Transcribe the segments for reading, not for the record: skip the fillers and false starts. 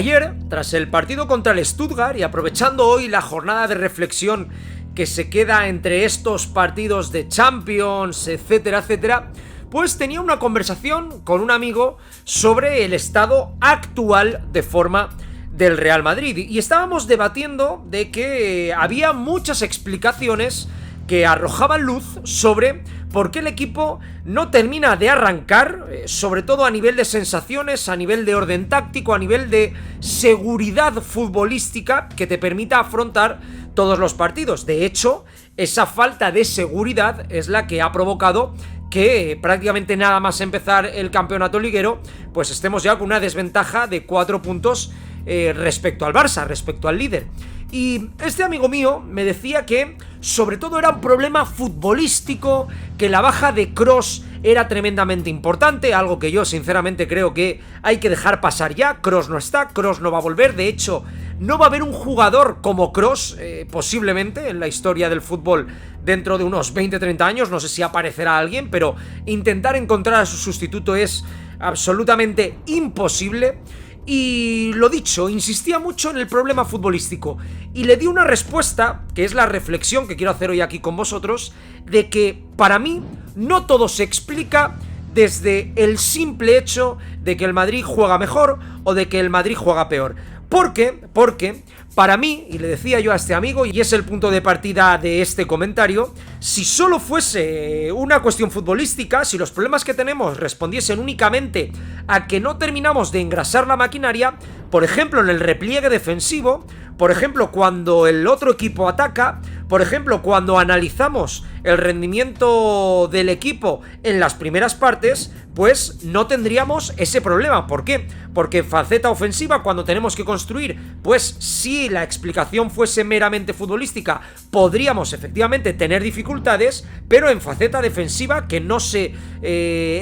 Ayer, tras el partido contra el Stuttgart y aprovechando hoy la jornada de reflexión que se queda entre estos partidos de Champions, etcétera, etcétera, pues tenía una conversación con un amigo sobre el estado actual de forma del Real Madrid y estábamos debatiendo de que había muchas explicaciones que arrojaban luz sobre por qué el equipo no termina de arrancar, sobre todo a nivel de sensaciones, a nivel de orden táctico, a nivel de seguridad futbolística que te permita afrontar todos los partidos. De hecho, esa falta de seguridad es la que ha provocado que prácticamente nada más empezar el campeonato liguero, pues estemos ya con una desventaja de 4 puntos respecto al Barça, respecto al líder. Y este amigo mío me decía que sobre todo era un problema futbolístico, que la baja de Kroos era tremendamente importante, algo que yo sinceramente creo que hay que dejar pasar ya. Kroos no está, Kroos no va a volver, de hecho no va a haber un jugador como Kroos posiblemente en la historia del fútbol dentro de unos 20-30 años, no sé si aparecerá alguien, pero intentar encontrar a su sustituto es absolutamente imposible. Y lo dicho, insistía mucho en el problema futbolístico y le di una respuesta, que es la reflexión que quiero hacer hoy aquí con vosotros, de que para mí no todo se explica desde el simple hecho de que el Madrid juega mejor o de que el Madrid juega peor. Porque para mí, y le decía yo a este amigo, y es el punto de partida de este comentario, si solo fuese una cuestión futbolística, si los problemas que tenemos respondiesen únicamente a que no terminamos de engrasar la maquinaria, por ejemplo en el repliegue defensivo, por ejemplo cuando el otro equipo ataca, por ejemplo cuando analizamos el rendimiento del equipo en las primeras partes, pues no tendríamos ese problema. ¿Por qué? Porque en faceta ofensiva, cuando tenemos que construir, pues si la explicación fuese meramente futbolística, podríamos efectivamente tener dificultades, pero en faceta defensiva, que no se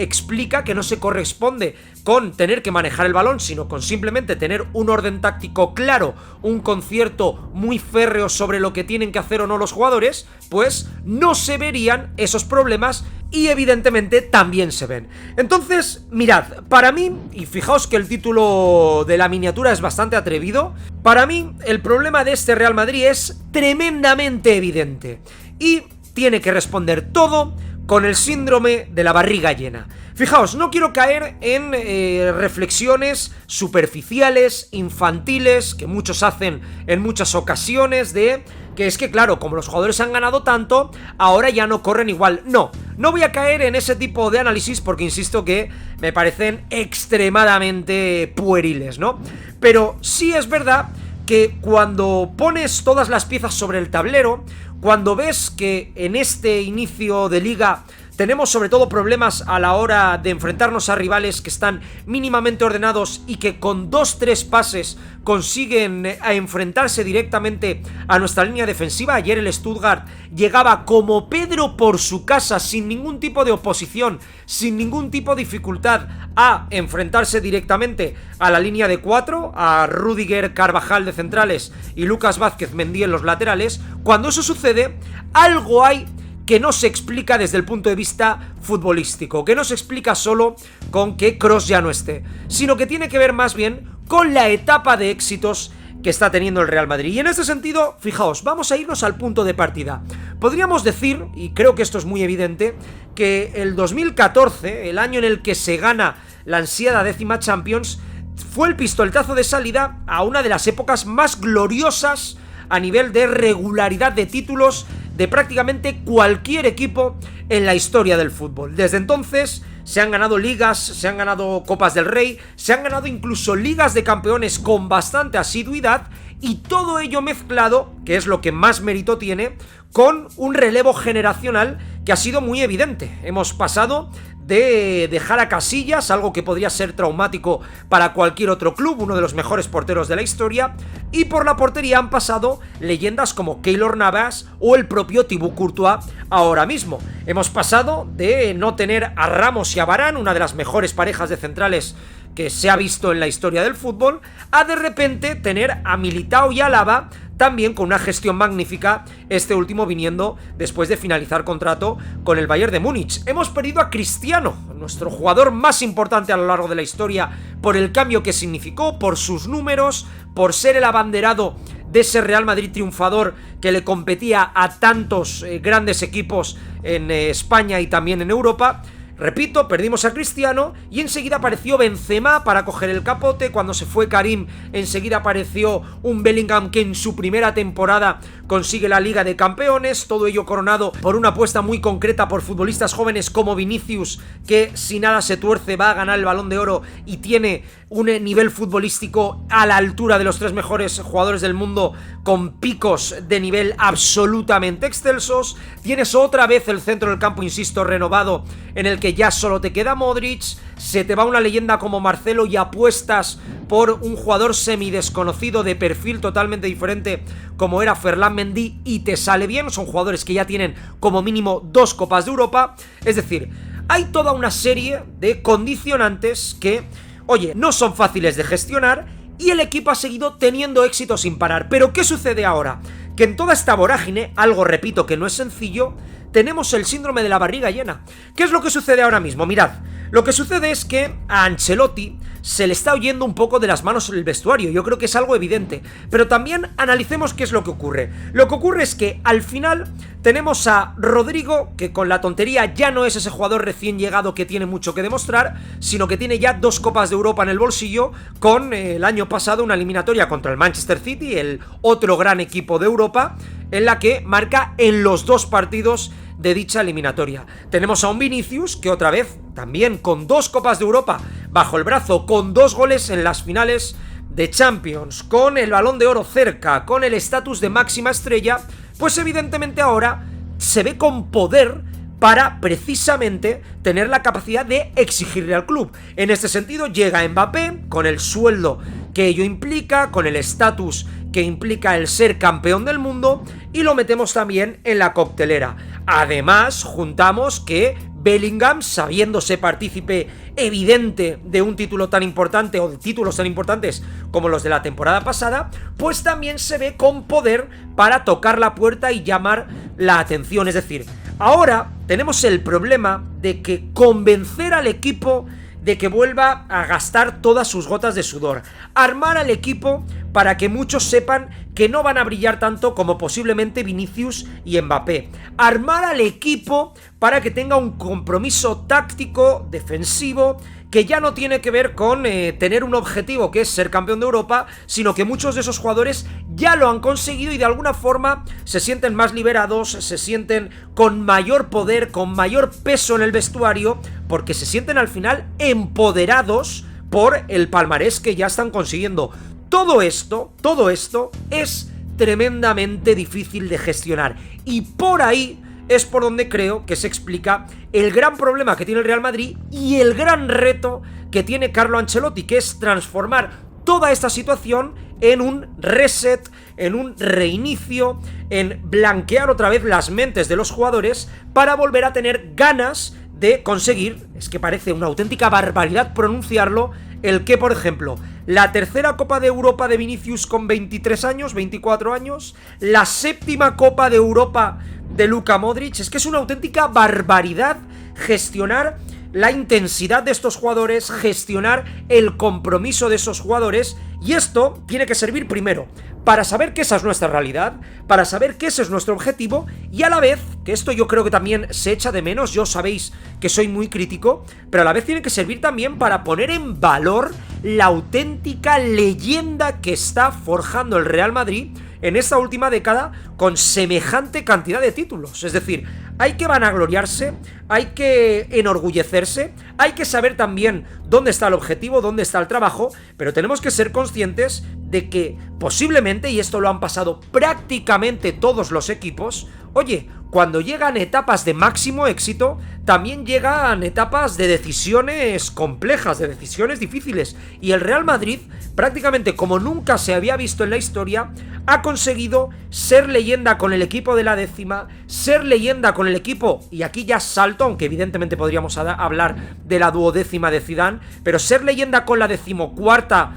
explica, que no se corresponde con tener que manejar el balón, sino con simplemente tener un orden táctico claro, un concierto muy férreo sobre lo que tienen que hacer o no los jugadores, pues no se verían esos problemas y evidentemente también se ven. Entonces, mirad, para mí, y fijaos que el título de la miniatura es bastante atrevido, para mí el problema de este Real Madrid es tremendamente evidente y tiene que responder todo con el síndrome de la barriga llena. Fijaos, no quiero caer en reflexiones superficiales, infantiles, que muchos hacen en muchas ocasiones, de que es que claro, como los jugadores han ganado tanto, ahora ya no corren igual. No voy a caer en ese tipo de análisis porque insisto que me parecen extremadamente pueriles, ¿no? Pero sí es verdad que cuando pones todas las piezas sobre el tablero, cuando ves que en este inicio de liga tenemos sobre todo problemas a la hora de enfrentarnos a rivales que están mínimamente ordenados y que con 2-3 pases consiguen enfrentarse directamente a nuestra línea defensiva. Ayer el Stuttgart llegaba como Pedro por su casa, sin ningún tipo de oposición, sin ningún tipo de dificultad, a enfrentarse directamente a la línea de 4, a Rüdiger, Carvajal de centrales y Lucas Vázquez Mendy en los laterales. Cuando eso sucede, algo hay que no se explica desde el punto de vista futbolístico, que no se explica solo con que Kroos ya no esté, sino que tiene que ver más bien con la etapa de éxitos que está teniendo el Real Madrid. Y en este sentido, fijaos, vamos a irnos al punto de partida. Podríamos decir, y creo que esto es muy evidente, que el 2014, el año en el que se gana la ansiada 10ª Champions, fue el pistoletazo de salida a una de las épocas más gloriosas a nivel de regularidad de títulos de prácticamente cualquier equipo en la historia del fútbol. Desde entonces se han ganado ligas, se han ganado Copas del Rey, se han ganado incluso ligas de campeones con bastante asiduidad, y todo ello mezclado, que es lo que más mérito tiene, con un relevo generacional que ha sido muy evidente. Hemos pasado de dejar a Casillas, algo que podría ser traumático para cualquier otro club, uno de los mejores porteros de la historia, y por la portería han pasado leyendas como Keylor Navas o el propio Thibaut Courtois ahora mismo. Hemos pasado de no tener a Ramos y a Varane, una de las mejores parejas de centrales que se ha visto en la historia del fútbol, a de repente tener a Militao y Alaba, también con una gestión magnífica, este último viniendo después de finalizar contrato con el Bayern de Múnich. Hemos perdido a Cristiano, nuestro jugador más importante a lo largo de la historia, por el cambio que significó, por sus números, por ser el abanderado de ese Real Madrid triunfador que le competía a tantos grandes equipos en España y también en Europa. Repito, perdimos a Cristiano y enseguida apareció Benzema para coger el capote. Cuando se fue Karim, enseguida apareció un Bellingham que en su primera temporada consigue la Liga de Campeones. Todo ello coronado por una apuesta muy concreta por futbolistas jóvenes como Vinicius, que si nada se tuerce va a ganar el Balón de Oro y tiene un nivel futbolístico a la altura de los 3 mejores jugadores del mundo, con picos de nivel absolutamente excelsos. Tienes otra vez el centro del campo, insisto, renovado, en el que ya solo te queda Modric. Se te va una leyenda como Marcelo y apuestas por un jugador semidesconocido de perfil totalmente diferente como era Ferland Mendy y te sale bien. Son jugadores que ya tienen como mínimo 2 Copas de Europa. Es decir, hay toda una serie de condicionantes que, oye, no son fáciles de gestionar y el equipo ha seguido teniendo éxito sin parar. Pero ¿qué sucede ahora? Que en toda esta vorágine, algo repito que no es sencillo, tenemos el síndrome de la barriga llena. ¿Qué es lo que sucede ahora mismo? Mirad, lo que sucede es que a Ancelotti se le está oyendo un poco de las manos el vestuario. Yo creo que es algo evidente. Pero también analicemos qué es lo que ocurre. Lo que ocurre es que al final tenemos a Rodrigo, que con la tontería ya no es ese jugador recién llegado que tiene mucho que demostrar, sino que tiene ya 2 Copas de Europa en el bolsillo, con el año pasado una eliminatoria contra el Manchester City, el otro gran equipo de Europa, en la que marca en los 2 partidos de dicha eliminatoria. Tenemos a un Vinicius que otra vez, también con 2 Copas de Europa bajo el brazo, con 2 goles en las finales de Champions, con el Balón de Oro cerca, con el estatus de máxima estrella, pues evidentemente ahora se ve con poder para precisamente tener la capacidad de exigirle al club. En este sentido llega Mbappé con el sueldo que ello implica, con el estatus que implica el ser campeón del mundo, y lo metemos también en la coctelera. Además, juntamos que Bellingham, sabiéndose partícipe evidente de un título tan importante o de títulos tan importantes como los de la temporada pasada, pues también se ve con poder para tocar la puerta y llamar la atención. Es decir, ahora tenemos el problema de que convencer al equipo de que vuelva a gastar todas sus gotas de sudor, armar al equipo para que muchos sepan que no van a brillar tanto como posiblemente Vinicius y Mbappé, armar al equipo para que tenga un compromiso táctico, defensivo, que ya no tiene que ver con tener un objetivo que es ser campeón de Europa, sino que muchos de esos jugadores ya lo han conseguido y de alguna forma se sienten más liberados, se sienten con mayor poder, con mayor peso en el vestuario, porque se sienten al final empoderados por el palmarés que ya están consiguiendo. Todo esto es tremendamente difícil de gestionar y por ahí es por donde creo que se explica el gran problema que tiene el Real Madrid y el gran reto que tiene Carlo Ancelotti, que es transformar toda esta situación en un reset, en un reinicio, en blanquear otra vez las mentes de los jugadores para volver a tener ganas de conseguir, es que parece una auténtica barbaridad pronunciarlo, el que, por ejemplo, la tercera Copa de Europa de Vinicius con 23 años, 24 años, la séptima Copa de Europa de Luka Modric, es que es una auténtica barbaridad gestionar la intensidad de estos jugadores, gestionar el compromiso de esos jugadores, y esto tiene que servir primero para saber que esa es nuestra realidad, para saber que ese es nuestro objetivo, y a la vez, que esto yo creo que también se echa de menos, yo sabéis que soy muy crítico, pero a la vez tiene que servir también para poner en valor la auténtica leyenda que está forjando el Real Madrid en esta última década con semejante cantidad de títulos. Es decir, hay que vanagloriarse, hay que enorgullecerse, hay que saber también dónde está el objetivo, dónde está el trabajo, pero tenemos que ser conscientes de que posiblemente, y esto lo han pasado prácticamente todos los equipos, oye, cuando llegan etapas de máximo éxito, también llegan etapas de decisiones complejas, de decisiones difíciles, y el Real Madrid, prácticamente como nunca se había visto en la historia, ha conseguido ser leyenda con el equipo de la décima, ser leyenda con el equipo, y aquí ya salto, aunque evidentemente podríamos hablar de la duodécima de Zidane, pero ser leyenda con la decimocuarta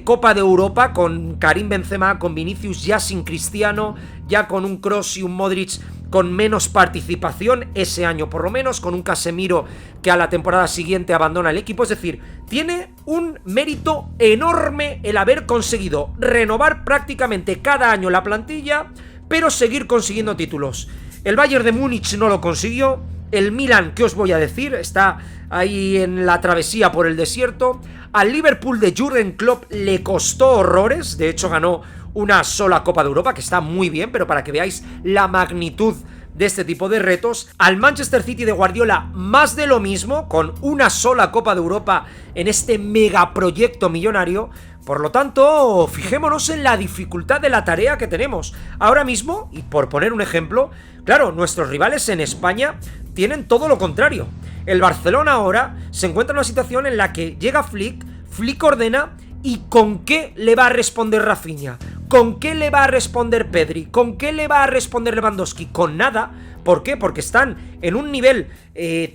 Copa de Europa con Karim Benzema, con Vinicius ya sin Cristiano, ya con un Kroos y un Modric con menos participación ese año por lo menos, con un Casemiro que a la temporada siguiente abandona el equipo. Es decir, tiene un mérito enorme el haber conseguido renovar prácticamente cada año la plantilla, pero seguir consiguiendo títulos. El Bayern de Múnich no lo consiguió, el Milan, ¿qué os voy a decir? Está ahí en la travesía por el desierto. Al Liverpool de Jürgen Klopp le costó horrores, de hecho ganó una sola Copa de Europa, que está muy bien, pero para que veáis la magnitud de este tipo de retos. Al Manchester City de Guardiola, más de lo mismo, con una sola Copa de Europa en este megaproyecto millonario. Por lo tanto, fijémonos en la dificultad de la tarea que tenemos. Ahora mismo, y por poner un ejemplo, claro, nuestros rivales en España tienen todo lo contrario. El Barcelona ahora se encuentra en una situación en la que llega Flick ordena, ¿y con qué le va a responder Rafinha? ¿Con qué le va a responder Pedri? ¿Con qué le va a responder Lewandowski? Con nada. ¿Por qué? Porque están en un nivel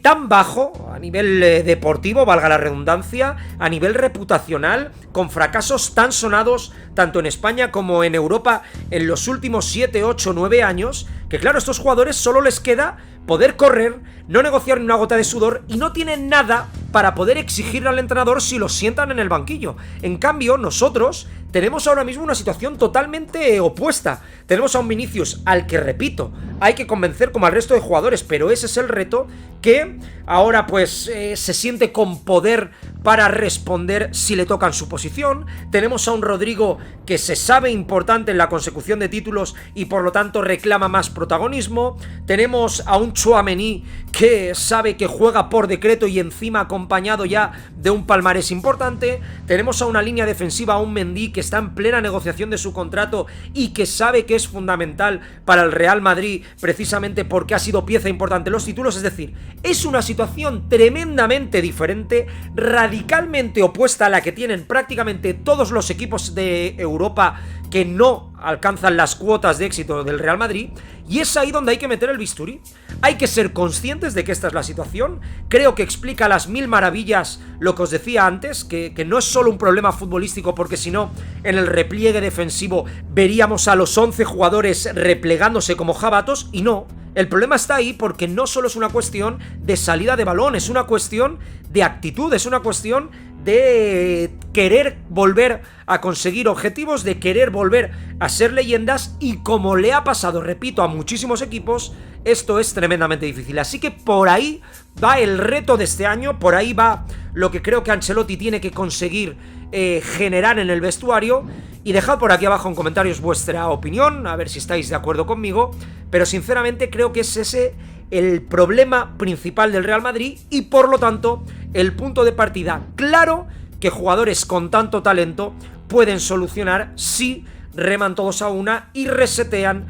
tan bajo, a nivel deportivo, valga la redundancia, a nivel reputacional, con fracasos tan sonados, tanto en España como en Europa, en los últimos 7, 8, 9 años, que claro, a estos jugadores solo les queda poder correr, no negociar ni una gota de sudor, y no tienen nada para poder exigirle al entrenador si los sientan en el banquillo. En cambio, nosotros tenemos ahora mismo una situación totalmente opuesta. Tenemos a un Vinicius al que, repito, hay que convencer como al resto de jugadores, pero ese es el reto, que ahora pues se siente con poder para responder si le tocan su posición. Tenemos a un Rodrigo que se sabe importante en la consecución de títulos y por lo tanto reclama más protagonismo. Tenemos a un Tchouaméni que sabe que juega por decreto y encima acompañado ya de un palmarés importante. Tenemos a una línea defensiva, a un Mendy que está en plena negociación de su contrato y que sabe que es fundamental para el Real Madrid precisamente porque ha sido pieza importante en los títulos. Es decir, es una situación tremendamente diferente, radicalmente opuesta a la que tienen prácticamente todos los equipos de Europa que no alcanzan las cuotas de éxito del Real Madrid, y es ahí donde hay que meter el bisturí. Hay que ser conscientes de que esta es la situación. Creo que explica a las mil maravillas lo que os decía antes, que no es solo un problema futbolístico, porque si no, en el repliegue defensivo veríamos a los 11 jugadores replegándose como jabatos, y no. El problema está ahí porque no solo es una cuestión de salida de balón, es una cuestión de actitud, es una cuestión de querer volver a conseguir objetivos, de querer volver a ser leyendas, y como le ha pasado, repito, a muchísimos equipos, esto es tremendamente difícil. Así que por ahí va el reto de este año, por ahí va lo que creo que Ancelotti tiene que conseguir generar en el vestuario. Y dejad por aquí abajo en comentarios vuestra opinión, a ver si estáis de acuerdo conmigo, pero sinceramente creo que es ese el problema principal del Real Madrid, y por lo tanto el punto de partida claro que jugadores con tanto talento pueden solucionar si reman todos a una y resetean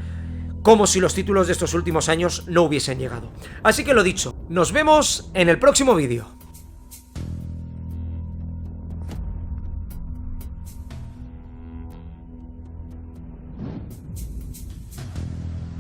como si los títulos de estos últimos años no hubiesen llegado. Así que lo dicho, nos vemos en el próximo vídeo.